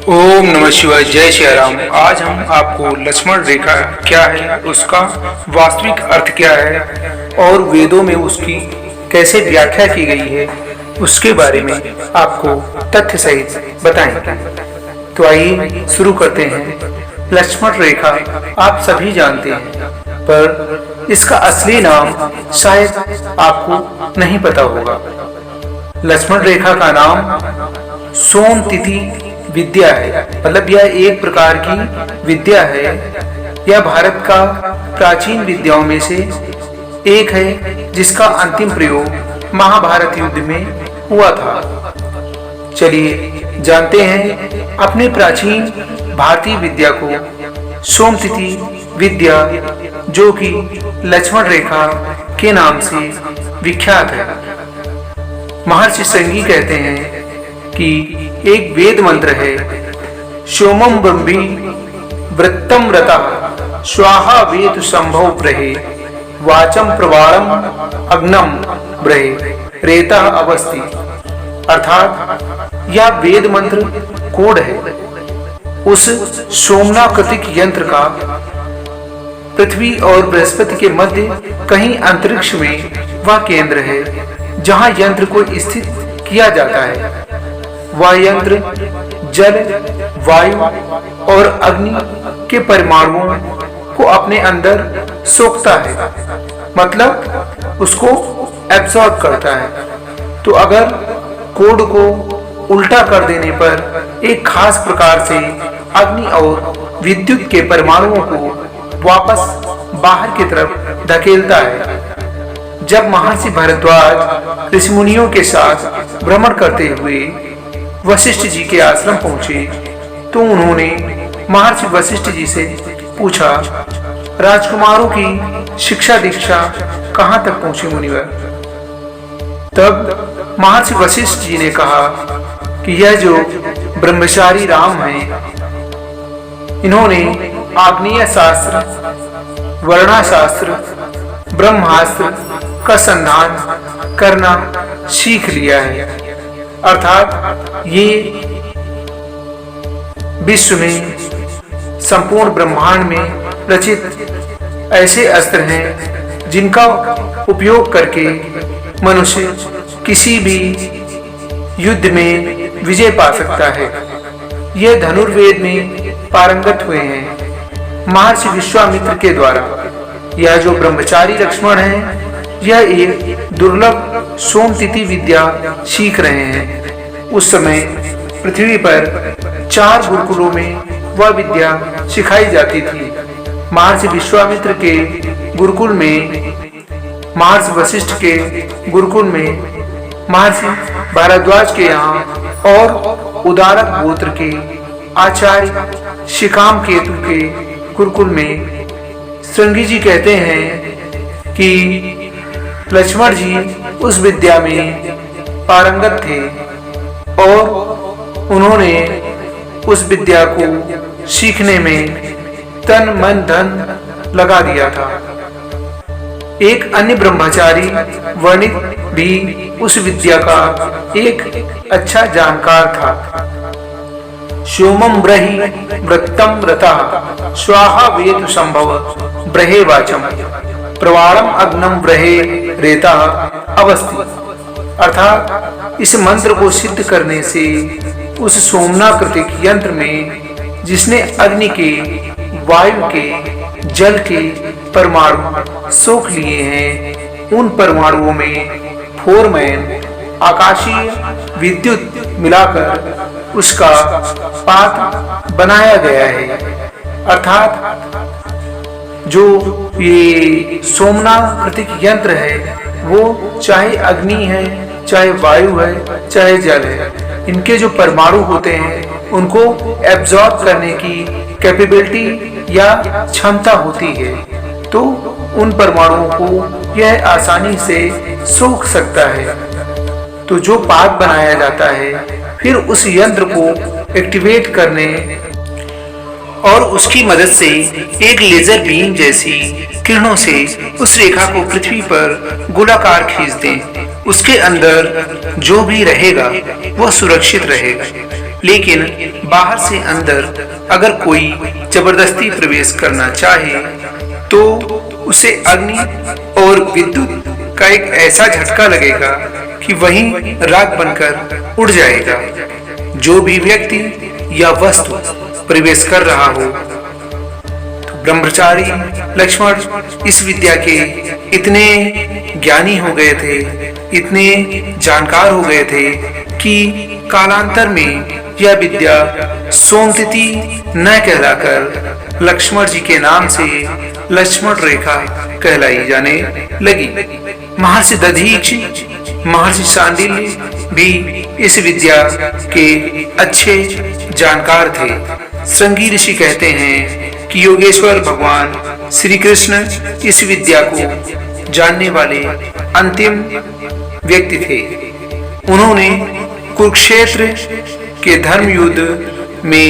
ओम नमः शिवाय। जय श्री राम। आज हम आपको लक्ष्मण रेखा क्या है, उसका वास्तविक अर्थ क्या है और वेदों में उसकी कैसे व्याख्या की गई है, उसके बारे में आपको तथ्य सहित बताएंगे। तो आइए शुरू करते हैं। लक्ष्मण रेखा आप सभी जानते हैं, पर इसका असली नाम शायद आपको नहीं पता होगा। लक्ष्मण रेखा का नाम सोम तिथि विद्या है, मतलब यह एक प्रकार की विद्या है। यह भारत का प्राचीन विद्याओं में से एक है, जिसका अंतिम प्रयोग महाभारत युद्ध में हुआ था। चलिए जानते हैं अपने प्राचीन भारतीय विद्या को। सोम तिथि विद्या, जो कि लक्ष्मण रेखा के नाम से विख्यात है। महर्षि श्रृंगी कहते हैं कि एक वेद मंत्र है, सोमम ब्रह्मी वृत्तम रतः स्वाहा वेद संभव ब्रहे वाचम प्रवाणम अग्नम ब्रहे रेता अवस्थि। अर्थात यह वेद मंत्र कोड है उस सोमनाकृतिक यंत्र का। पृथ्वी और बृहस्पति के मध्य कहीं अंतरिक्ष में वह केंद्र है जहां यंत्र को स्थित किया जाता है। वह यंत्र जल, वायु और अग्नि के परमाणुओं को अपने अंदर सोखता है, मतलब उसको एब्सॉर्ब करता है। तो अगर कोड को उल्टा कर देने पर एक खास प्रकार से अग्नि और विद्युत के परमाणुओं को वापस बाहर की तरफ धकेलता है। जब महर्षि भारद्वाज ऋषिमुनियों के साथ भ्रमण करते हुए वशिष्ठ जी के आश्रम पहुंचे, तो उन्होंने महर्षि वशिष्ठ जी से पूछा, राजकुमारों की शिक्षा दीक्षा कहां तक पहुंची मुनिवर? तब महर्षि वशिष्ठ जी ने कहा कि यह जो ब्रह्मचारी राम हैं, इन्होंने आग्नेय शास्त्र, वर्णाशास्त्र, ब्रह्मास्त्र का संधान करना सीख लिया है। अर्थात ये विश्व में, संपूर्ण ब्रह्मांड में रचित ऐसे अस्त्र हैं जिनका उपयोग करके मनुष्य किसी भी युद्ध में विजय पा सकता है। ये धनुर्वेद में पारंगत हुए हैं महर्षि विश्वामित्र के द्वारा। यह जो ब्रह्मचारी लक्ष्मण है, यह एक दुर्लभ सोम तिथि विद्या सीख रहे हैं। उस समय पृथ्वी पर 4 गुरुकुलों में वह विद्या सिखाई जाती थी। महर्षि विश्वामित्र के गुरुकुल में, महर्षि वशिष्ठ के गुरुकुल में, महर्षि भारद्वाज के यहाँ और उदारक गोत्र के आचार्य शिकाम केतु के गुरुकुल में श्रृंगी जी कहते हैं कि लक्ष्मण जी उस विद्या में पारंगत थे और उन्होंने उस विद्या को सीखने में तन मन धन लगा दिया था। एक अन्य ब्रह्मचारी वर्णित भी उस विद्या का एक अच्छा जानकार था। सोमम ब्रहि वृत्तम रतः स्वाहा वेद संभव ब्रहे वाचम प्रवाणम अग्नम ब्रहे रेता अवस्थि। अर्थात इस मंत्र को सिद्ध करने से उस सोमनाकृतिक यंत्र में, जिसने अग्नि के, वायु के, जल के परमाणु सोख लिए हैं, उन परमाणुओं में फोरमैन आकाशीय विद्युत मिलाकर उसका पात्र बनाया गया है। अर्थात जो ये सोमनाकृतिक यंत्र है, वो चाहे अग्नि है, चाहे वायु है, चाहे जल है, इनके जो परमाणु होते हैं उनको एब्जॉर्ब करने की कैपेबिलिटी या क्षमता होती है। तो उन परमाणुओं को यह आसानी से सोख सकता है। तो जो पाथ बनाया जाता है, फिर उस यंत्र को एक्टिवेट करने और उसकी मदद से एक लेजर बीम जैसी किरणों से उस रेखा को पृथ्वी पर गोलाकार खींच दें। उसके अंदर जो भी रहेगा वह सुरक्षित रहेगा, लेकिन बाहर से अंदर अगर कोई जबरदस्ती प्रवेश करना चाहे तो उसे अग्नि और विद्युत का एक ऐसा झटका लगेगा कि वहीं राख बनकर उड़ जाएगा। जो भी व्यक्ति या वस्तु प्रवेश कर रहा हो, तो ब्रह्मचारी लक्ष्मण इस विद्या के इतने ज्ञानी हो गए थे, इतने जानकार हो गए थे कि कालांतर में यह विद्या सोमतिथि न कहलाकर लक्ष्मण जी के नाम से लक्ष्मण रेखा कहलाई जाने लगी। महर्षि दधीचि, महर्षि शांडिल्य भी इस विद्या के अच्छे जानकार थे। श्रृंगी ऋषि कहते हैं कि योगेश्वर भगवान श्री कृष्ण इस विद्या को जानने वाले अंतिम व्यक्ति थे। उन्होंने कुरुक्षेत्र के धर्म युद्ध में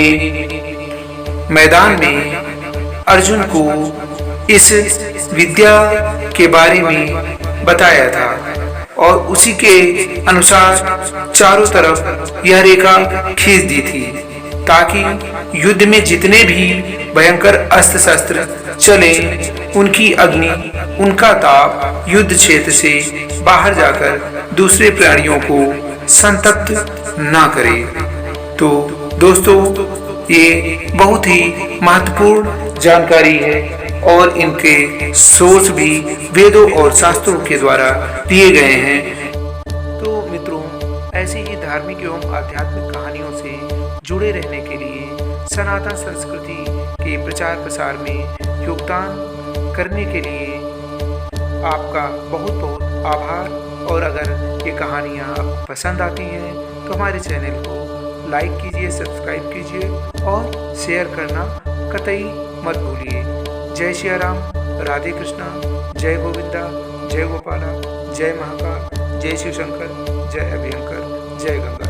मैदान में अर्जुन को इस विद्या के बारे में बताया था और उसी के अनुसार चारों तरफ यह रेखा खींच दी थी ताकि युद्ध में जितने भी भयंकर अस्त्र शस्त्र चले उनकी अग्नि, उनका ताप युद्ध क्षेत्र से बाहर जाकर दूसरे प्राणियों को संतप्त ना करे। तो दोस्तों, ये बहुत ही महत्वपूर्ण जानकारी है और इनके सोर्स भी वेदों और शास्त्रों के द्वारा दिए गए हैं। तो मित्रों, ऐसी ही धार्मिक एवं आध्यात्मिक कहानियों से जुड़े रहने के लिए सनातन संस्कृति के प्रचार प्रसार में योगदान करने के लिए आपका बहुत बहुत आभार। और अगर ये कहानियाँ आपको पसंद आती हैं तो हमारे चैनल को लाइक कीजिए, सब्सक्राइब कीजिए और शेयर करना कतई मत भूलिए। जय श्री राम, राधे कृष्णा, जय गोविंदा, जय गोपाला, जय महाकाल, जय शिव शंकर, जय अभयंकर, जय गंगा।